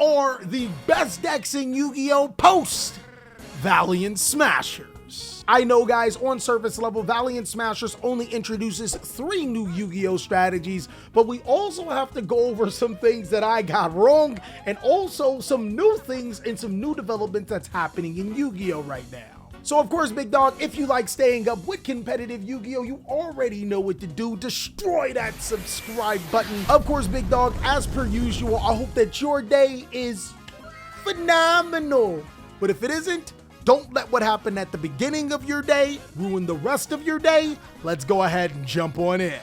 are the best decks in Yu-Gi-Oh! Post Valiant Smashers. I know, guys, on surface level, Valiant Smashers only introduces 3 new Yu-Gi-Oh! Strategies, but we also have to go over some things that I got wrong, and also some new things and some new developments that's happening in Yu-Gi-Oh! Right now. So of course, big dog, if you like staying up with competitive Yu-Gi-Oh!, you already know what to do. Destroy that subscribe button. Of course, big dog, as per usual, I hope that your day is phenomenal. But if it isn't, don't let what happened at the beginning of your day ruin the rest of your day. Let's go ahead and jump on in.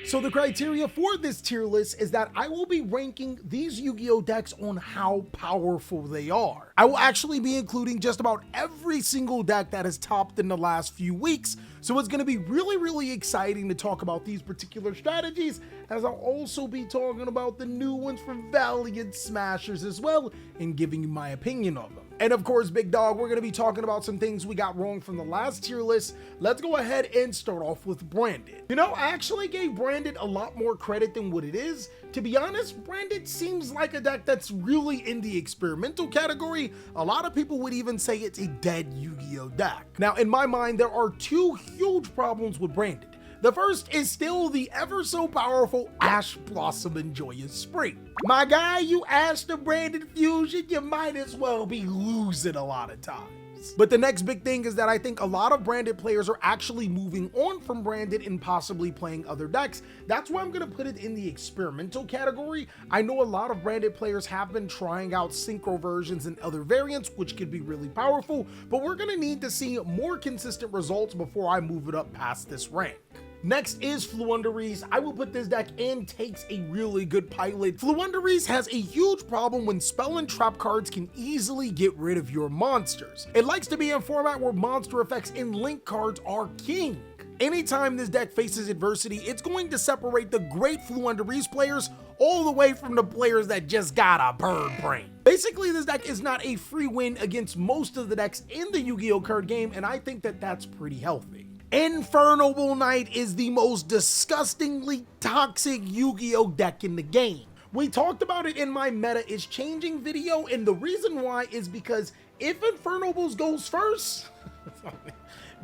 So the criteria for this tier list is that I will be ranking these Yu-Gi-Oh! Decks on how powerful they are. I will actually be including just about every single deck that has topped in the last few weeks, so it's going to be really exciting to talk about these particular strategies, as I'll also be talking about the new ones from Valiant Smashers as well, and giving you my opinion on them. And of course, big dog, we're going to be talking about some things we got wrong from the last tier list. Let's go ahead and start off with Branded. You know, I actually gave Branded a lot more credit than what it is. To be honest, Branded seems like a deck that's really in the experimental category. A lot of people would even say it's a dead Yu-Gi-Oh! Deck. Now, in my mind, there are 2 huge problems with Branded. The first is still the ever so powerful Ash Blossom and Joyous Spring. My guy, you Ash the Branded Fusion, you might as well be losing a lot of times. But the next big thing is that I think a lot of Branded players are actually moving on from Branded and possibly playing other decks. That's why I'm going to put it in the experimental category. I know a lot of Branded players have been trying out synchro versions and other variants, which could be really powerful, but we're going to need to see more consistent results before I move it up past this rank. Next is Flunderies. I will put this deck in takes a really good pilot. Flunderies has a huge problem when spell and trap cards can easily get rid of your monsters. It likes to be in a format where monster effects and link cards are king. Anytime this deck faces adversity, it's going to separate the great Flunderies players all the way from the players that just got a bird brain. Basically, this deck is not a free win against most of the decks in the Yu-Gi-Oh! Card game, and I think that that's pretty healthy. Infernoble Knight is the most disgustingly toxic Yu-Gi-Oh! Deck in the game. We talked about it in my Meta is Changing video, and the reason why is because if Infernobles goes first,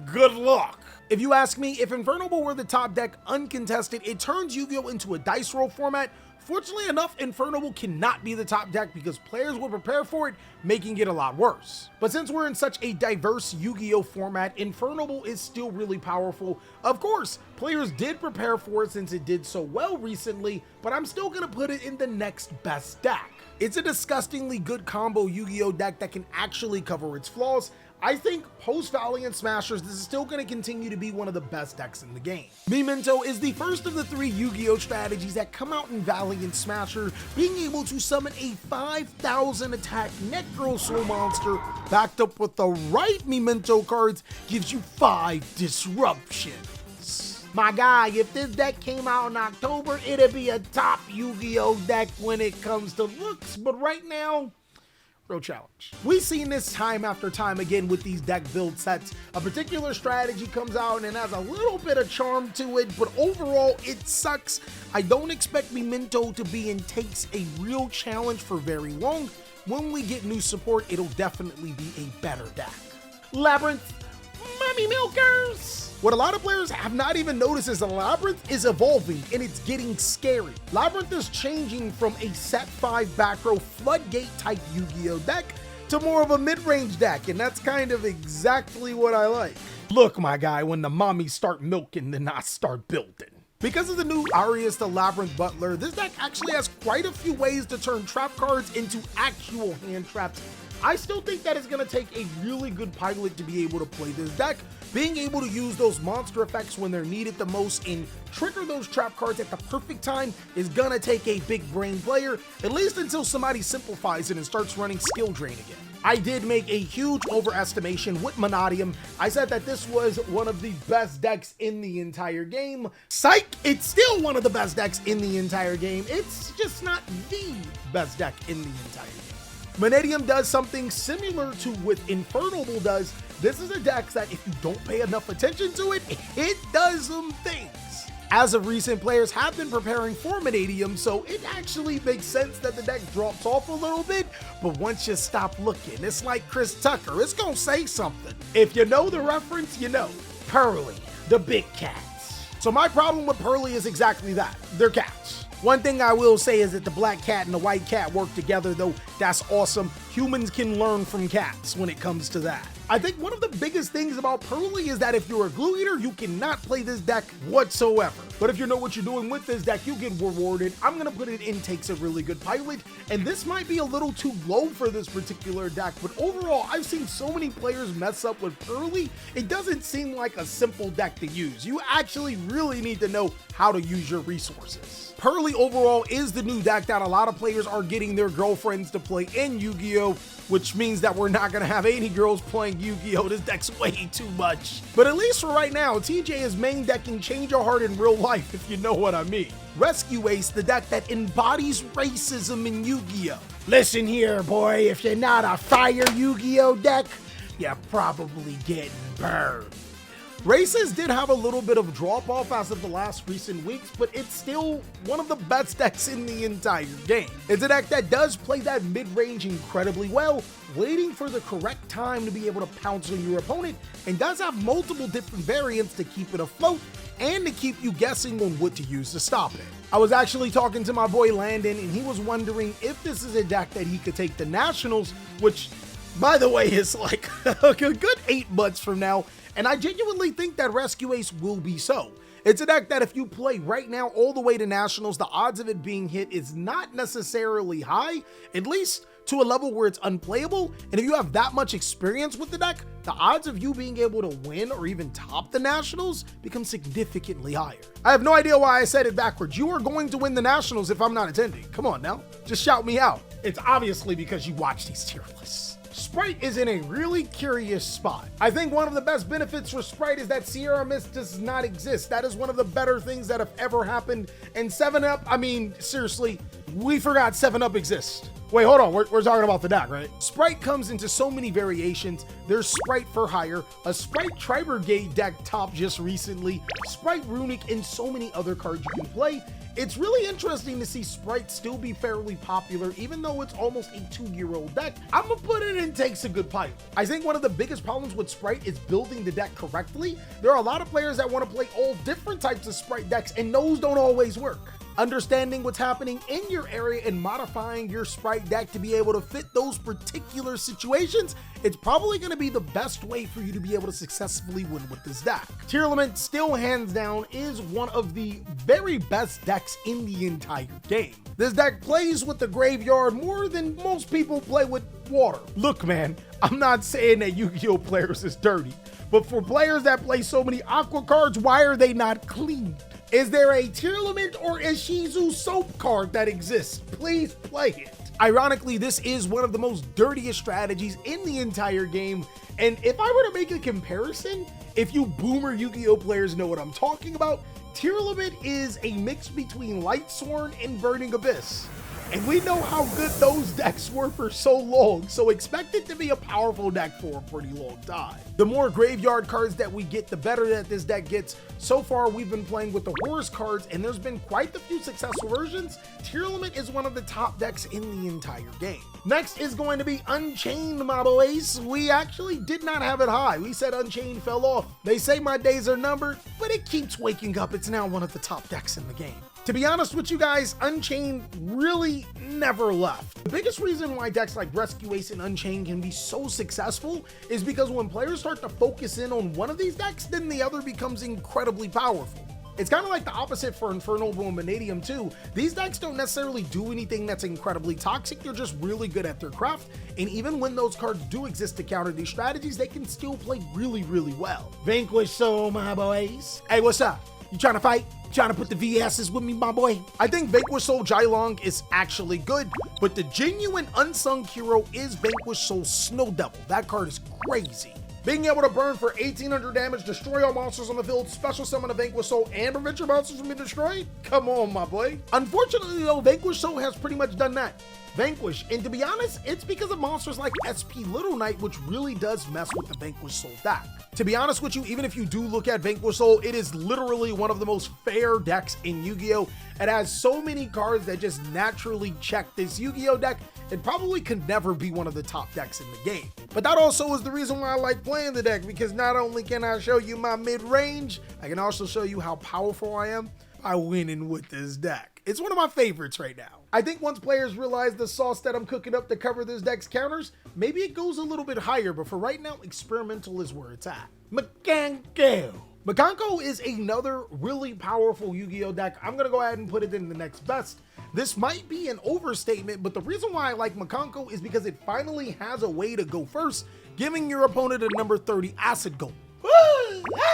good luck. If you ask me, if Infernoble were the top deck uncontested, it turns Yu-Gi-Oh! Into a dice roll format. Fortunately enough, Infernoble cannot be the top deck because players will prepare for it, making it a lot worse. But since we're in such a diverse Yu-Gi-Oh! Format, Infernoble is still really powerful. Of course, players did prepare for it since it did so well recently, but I'm still gonna put it in the next best deck. It's a disgustingly good combo Yu-Gi-Oh! Deck that can actually cover its flaws. I think post Valiant Smashers, this is still going to continue to be one of the best decks in the game. V-Monnica is the first of the 3 Yu-Gi-Oh! Strategies that come out in Valiant Smasher. Being able to summon a 5,000 attack Necro Soul monster backed up with the right V-Monnica cards gives you 5 disruptions. My guy, if this deck came out in October, it'd be a top Yu-Gi-Oh! Deck when it comes to looks, but right now, real challenge. We've seen this time after time again with these deck build sets. A particular strategy comes out and has a little bit of charm to it, but overall it sucks. I don't expect V-Monnica to be and takes a real challenge for very long. When we get new support, it'll definitely be a better deck. Labyrinth, Mommy Milkers! What a lot of players have not even noticed is that Labyrinth is evolving and it's getting scary. Labyrinth is changing from a set 5 back row floodgate type Yu-Gi-Oh! Deck to more of a mid-range deck, and that's kind of exactly what I like. Look, my guy, when the mommies start milking, then I start building. Because of the new Arias the Labyrinth Butler, this deck actually has quite a few ways to turn trap cards into actual hand traps. I still think that it's going to take a really good pilot to be able to play this deck. Being able to use those monster effects when they're needed the most and trigger those trap cards at the perfect time is going to take a big brain player, at least until somebody simplifies it and starts running skill drain again. I did make a huge overestimation with Manium. I said that this was one of the best decks in the entire game. Psych, it's still one of the best decks in the entire game. It's just not the best deck in the entire game. Manium does something similar to what Infernoble does. This is a deck that if you don't pay enough attention to it, it does some things. As of recent, players have been preparing for Manium, so it actually makes sense that the deck drops off a little bit, but once you stop looking, it's like Chris Tucker, it's gonna say something. If you know the reference, you know. Purrely, the big cats. So my problem with Purrely is exactly that, they're cats. One thing I will say is that the black cat and the white cat work together, though that's awesome. Humans can learn from cats when it comes to that. I think one of the biggest things about Purrely is that if you're a glue eater, you cannot play this deck whatsoever. But if you know what you're doing with this deck, you get rewarded. I'm gonna put it in takes a really good pilot, and this might be a little too low for this particular deck, but overall, I've seen so many players mess up with Purrely, it doesn't seem like a simple deck to use. You actually really need to know how to use your resources. Purrely overall is the new deck that a lot of players are getting their girlfriends to play in Yu-Gi-Oh!, which means that we're not gonna have any girls playing Yu-Gi-Oh! This deck's way too much. But at least for right now, TJ is main decking Change Your Heart in real life, if you know what I mean. Rescue Ace, the deck that embodies racism in Yu-Gi-Oh! Listen here, boy, if you're not a fire Yu-Gi-Oh! Deck, you're probably getting burned. Races did have a little bit of drop off as of the last recent weeks, but it's still one of the best decks in the entire game. It's a deck that does play that mid-range incredibly well, waiting for the correct time to be able to pounce on your opponent, and does have multiple different variants to keep it afloat and to keep you guessing on what to use to stop it. I was actually talking to my boy Landon, and he was wondering if this is a deck that he could take to Nationals, which, by the way, is like a good 8 months from now. And I genuinely think that Rescue Ace will be so. It's a deck that if you play right now all the way to Nationals, the odds of it being hit is not necessarily high, at least to a level where it's unplayable. And if you have that much experience with the deck, the odds of you being able to win or even top the Nationals become significantly higher. I have no idea why I said it backwards. You are going to win the Nationals if I'm not attending. Come on now, just shout me out. It's obviously because you watch these tier lists. Sprite is in a really curious spot. I think one of the best benefits for Sprite is that Sierra Mist does not exist. That is one of the better things that have ever happened. And 7-Up, I mean, seriously, we forgot 7-Up exists. Wait, hold on, we're talking about the deck, right? Sprite comes into so many variations. There's Sprite for Hire, a Sprite Tri-Brigade deck top just recently, Sprite Runic, and so many other cards you can play. It's really interesting to see Sprite still be fairly popular, even though it's almost a 2-year-old deck. I'm gonna put it in takes a good pilot. I think one of the biggest problems with Sprite is building the deck correctly. There are a lot of players that want to play all different types of Sprite decks, and those don't always work. Understanding what's happening in your area and modifying your Sprite deck to be able to fit those particular situations, it's probably going to be the best way for you to be able to successfully win with this deck. Tearlaments still hands down is one of the very best decks in the entire game. This deck plays with the graveyard more than most people play with water. Look, man, I'm not saying that Yu-Gi-Oh! Players is dirty, but for players that play so many Aqua cards, why are they not cleaned? Is there a Tearlament or a Shizu soap card that exists? Please play it. Ironically, this is one of the most dirtiest strategies in the entire game, and if I were to make a comparison, if you boomer Yu-Gi-Oh! Players know what I'm talking about, Tearlament is a mix between Lightsworn and Burning Abyss. And we know how good those decks were for so long, so expect it to be a powerful deck for a pretty long time. The more graveyard cards that we get, the better that this deck gets. So far, we've been playing with the Horus cards, and there's been quite a few successful versions. Tearlament is one of the top decks in the entire game. Next is going to be Unchained, my boys. We actually did not have it high. We said Unchained fell off. They say my days are numbered, but it keeps waking up. It's now one of the top decks in the game. To be honest with you guys, Unchained really never left. The biggest reason why decks like Rescue Ace and Unchained can be so successful is because when players start to focus in on one of these decks, then the other becomes incredibly powerful. It's kind of like the opposite for Infernoble and Manium too. These decks don't necessarily do anything that's incredibly toxic, they're just really good at their craft, and even when those cards do exist to counter these strategies, they can still play really, really well. Vanquish, so my boys. Hey, what's up? You trying to fight? Trying to put the VS's with me, my boy? I think Vanquish Soul Jailong is actually good, but the genuine unsung hero is Vanquish Soul Snow Devil. That card is crazy. Being able to burn for 1800 damage, destroy all monsters on the field, special summon a Vanquish Soul, and prevent your monsters from being destroyed? Come on, my boy. Unfortunately, though, Vanquish Soul has pretty much done that. Vanquish, and to be honest, it's because of monsters like SP Little Knight, which really does mess with the Vanquish Soul deck. To be honest with you, even if you do look at Vanquish Soul, it is literally one of the most fair decks in Yu-Gi-Oh! It has so many cards that just naturally check this Yu-Gi-Oh! Deck. It probably could never be one of the top decks in the game. But that also is the reason why I like playing the deck, because not only can I show you my mid-range, I can also show you how powerful I am by winning with this deck. It's one of my favorites right now. I think once players realize the sauce that I'm cooking up to cover this deck's counters, maybe it goes a little bit higher, but for right now, experimental is where it's at. Mikanko. Mikanko is another really powerful Yu-Gi-Oh! Deck. I'm gonna go ahead and put it in the next best. This might be an overstatement, but the reason why I like Mikanko is because it finally has a way to go first, giving your opponent a number 30 Acid Golem.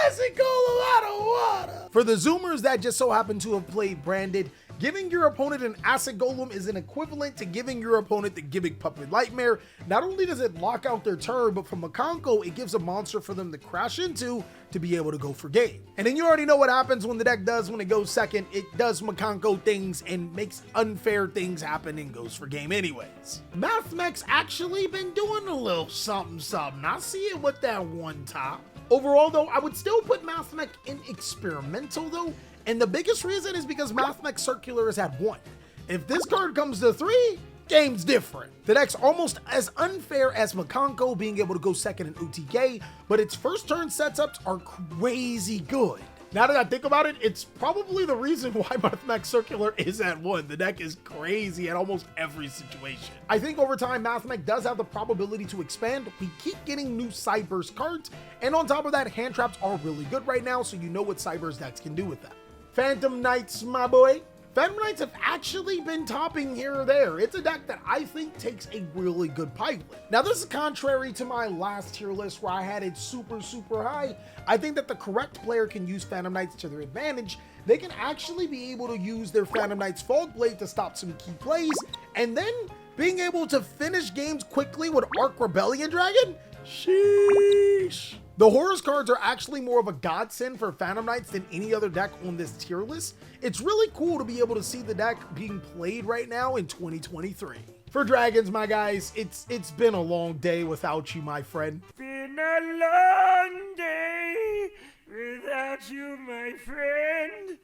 Acid Golem out of water! For the Zoomers that just so happen to have played Branded, giving your opponent an Acid Golem is an equivalent to giving your opponent the Gimmick Puppet Nightmare. Not only does it lock out their turn, but for Mikanko, it gives a monster for them to crash into to be able to go for game. And then you already know what happens when the deck does when it goes second. It does Mikanko things and makes unfair things happen and goes for game anyways. Mathmech's actually been doing a little something. I see it with that one top. Overall though, I would still put Mathmech in experimental though. And the biggest reason is because Mathmech Circular is at 1. If this card comes to 3, game's different. The deck's almost as unfair as Mikanko being able to go second in OTK, but its first turn setups are crazy good. Now that I think about it, it's probably the reason why Mathmech Circular is at 1. The deck is crazy at almost every situation. I think over time, Mathmech does have the probability to expand. We keep getting new Cyberse cards, and on top of that, hand traps are really good right now, so you know what Cyberse decks can do with them. Phantom Knights, my boy. Phantom Knights have actually been topping here or there. It's a deck that I think takes a really good pilot. Now this is contrary to my last tier list where I had it super high. I think that the correct player can use Phantom Knights to their advantage. They can actually be able to use their Phantom Knights Fog Blade to stop some key plays, and then being able to finish games quickly with Arc Rebellion Dragon? Sheesh. The Horus cards are actually more of a godsend for Phantom Knights than any other deck on this tier list. It's really cool to be able to see the deck being played right now in 2023. For Dragons, my guys, it's been a long day without you, my friend. Been a long day without you, my friend.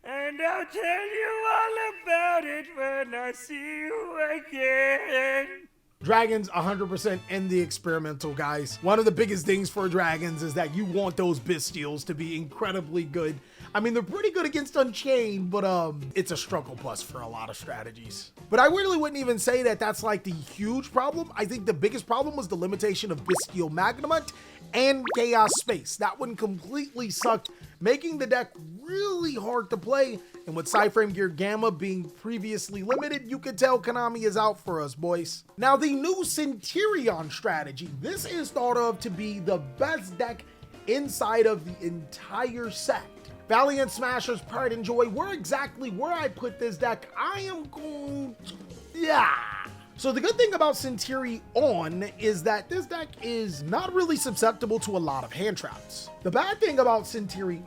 And I'll tell you all about it when I see you again. Dragons 100% in the experimental, guys. One of the biggest things for Dragons is that you want those Bystials to be incredibly good. I mean, they're pretty good against Unchained, but it's a struggle plus for a lot of strategies. But I really wouldn't even say that that's like the huge problem. I think the biggest problem was the limitation of Bystial Magnemite and Chaos Space. That one completely sucked, making the deck really hard to play. And with Psyframe Gear Gamma being previously limited, you could tell Konami is out for us, boys. Now, the new Centurion strategy. This is thought of to be the best deck inside of the entire set. Valiant Smashers, Pride and Joy, where I put this deck, I am going to... Yeah. So the good thing about Centurion is that this deck is not really susceptible to a lot of hand traps. The bad thing about Centurion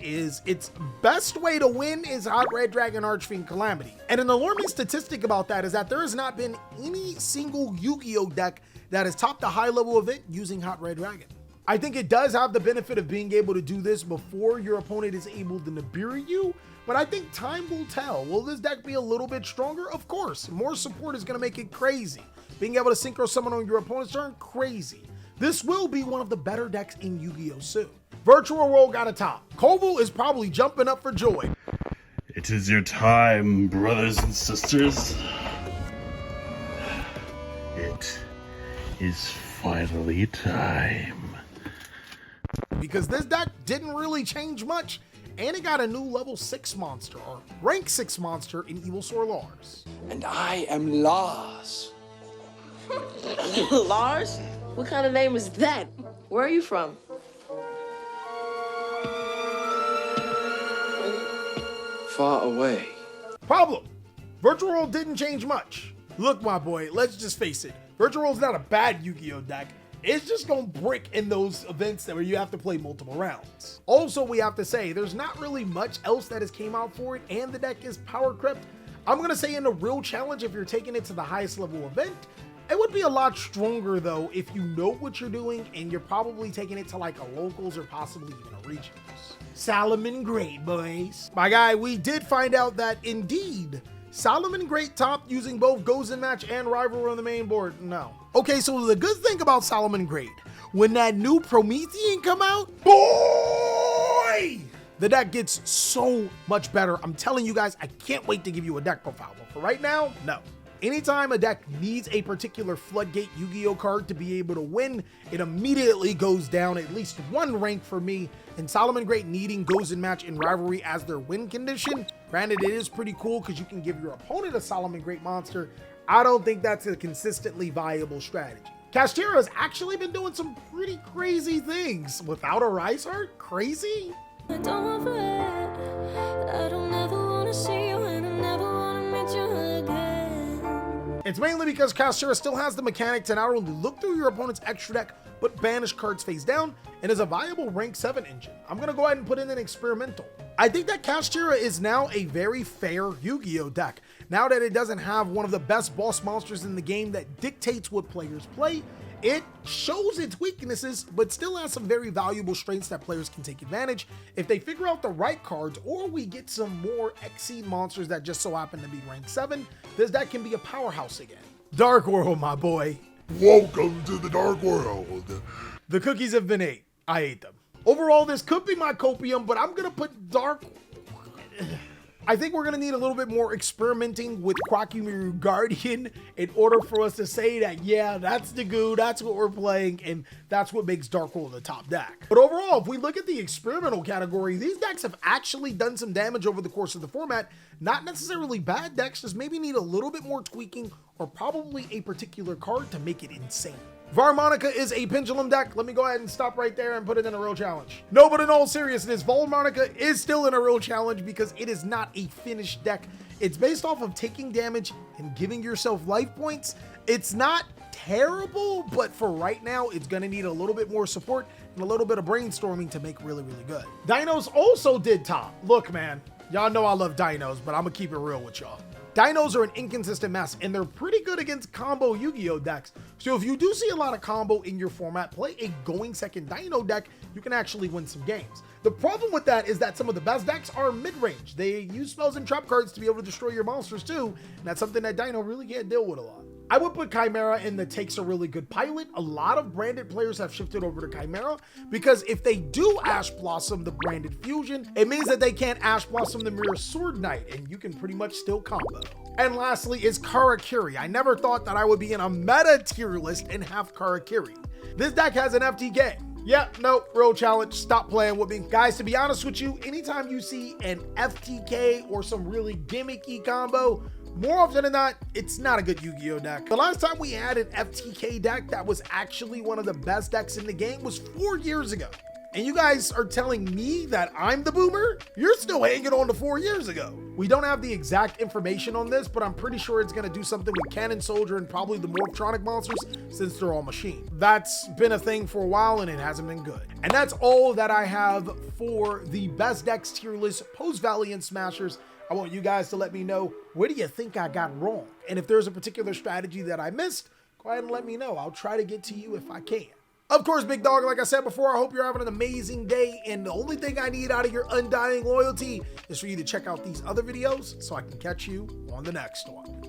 is its best way to win is Hot Red Dragon Archfiend Calamity. And an alarming statistic about that is that there has not been any single Yu-Gi-Oh deck that has topped a high level event using Hot Red Dragon. I think it does have the benefit of being able to do this before your opponent is able to Nibiru you, but I think time will tell. Will this deck be a little bit stronger? Of course. More support is going to make it crazy. Being able to Synchro Summon on your opponent's turn, crazy. This will be one of the better decks in Yu-Gi-Oh! Soon. Virtual World got a top. Kovel is probably jumping up for joy. It is your time, brothers and sisters. It is finally time. Because this deck didn't really change much, and it got a new level 6 monster, or rank 6 monster in Evilsaur Lars. And I am Lars. Lars? What kind of name is that? Where are you from? Far away. Problem. Virtual World didn't change much. Look, my boy, let's just face it. Virtual World's not a bad Yu-Gi-Oh deck. It's just gonna brick in those events where you have to play multiple rounds. Also, we have to say, there's not really much else that has came out for it, and the deck is power crept. I'm going to say in a real challenge, if you're taking it to the highest level event, it would be a lot stronger though if you know what you're doing and you're probably taking it to like a locals or possibly even a regionals. Salamangreat, boys. My guy, we did find out that indeed, Salamangreat topped using both Gozen Match and Rivalry on the main board. No. Okay, so the good thing about Salamangreat, when that new Promethean come out, boy, the deck gets so much better. I'm telling you guys, I can't wait to give you a deck profile. But for right now, no. Anytime a deck needs a particular Floodgate Yu-Gi-Oh card to be able to win, it immediately goes down at least one rank for me. And Salamangreat needing Gozen Match and Rivalry as their win condition, granted it is pretty cool because you can give your opponent a Salamangreat monster, I don't think that's a consistently viable strategy. Kashtira has actually been doing some pretty crazy things. Without a Rise Heart? Crazy? I don't forget. I don't ever wanna see you and I never wanna meet you again. It's mainly because Kashtira still has the mechanic to not only look through your opponent's extra deck, but banish cards face down, and is a viable rank 7 engine. I'm gonna go ahead and put in an experimental. I think that Kashtira is now a very fair Yu-Gi-Oh deck. Now that it doesn't have one of the best boss monsters in the game that dictates what players play, it shows its weaknesses, but still has some very valuable strengths that players can take advantage if they figure out the right cards, or we get some more Exceed monsters that just so happen to be rank 7. This deck can be a powerhouse again. Dark World, my boy. Welcome to the Dark World. The cookies have been ate. I ate them. Overall, this could be my copium, but I'm gonna put Dark... I think we're gonna need a little bit more experimenting with Quackumiru Guardian in order for us to say that, yeah, that's the goo, that's what we're playing, and that's what makes Dark World the top deck. But overall, if we look at the experimental category, these decks have actually done some damage over the course of the format. Not necessarily bad decks, just maybe need a little bit more tweaking or probably a particular card to make it insane. V-Monnica is a pendulum deck. Let me go ahead and stop right there and put it in a real challenge. No, but in all seriousness, V-Monnica is still in a real challenge because it is not a finished deck. It's based off of taking damage and giving yourself life points. It's not terrible, but for right now, it's gonna need a little bit more support and a little bit of brainstorming to make really, really good. Dinos also did top. Look, man, y'all know I love dinos, but I'm gonna keep it real with y'all. Dinos are an inconsistent mess, and they're pretty good against combo Yu-Gi-Oh decks. So if you do see a lot of combo in your format, play a going second Dino deck, you can actually win some games. The problem with that is that some of the best decks are mid-range. They use spells and trap cards to be able to destroy your monsters too, and that's something that Dino really can't deal with a lot. I would put Chimera in the takes a really good pilot. A lot of branded players have shifted over to Chimera because if they do Ash Blossom the branded fusion, it means that they can't Ash Blossom the Mirror Sword Knight, and you can pretty much still combo. And lastly is Karakiri. I never thought that I would be in a meta tier list and have Karakiri. This deck has an FTK. Yep, no, real challenge, stop playing with me. Guys, to be honest with you, anytime you see an FTK or some really gimmicky combo, more often than not, it's not a good Yu-Gi-Oh deck. The last time we had an FTK deck that was actually one of the best decks in the game was 4 years ago. And you guys are telling me that I'm the boomer? You're still hanging on to 4 years ago. We don't have the exact information on this, but I'm pretty sure it's gonna do something with Cannon Soldier and probably the Morphtronic monsters since they're all machine. That's been a thing for a while and it hasn't been good. And that's all that I have for the best decks tier list post Valiant Smashers. I want you guys to let me know, where do you think I got wrong? And if there's a particular strategy that I missed, go ahead and let me know. I'll try to get to you if I can. Of course, big dog, like I said before, I hope you're having an amazing day. And the only thing I need out of your undying loyalty is for you to check out these other videos so I can catch you on the next one.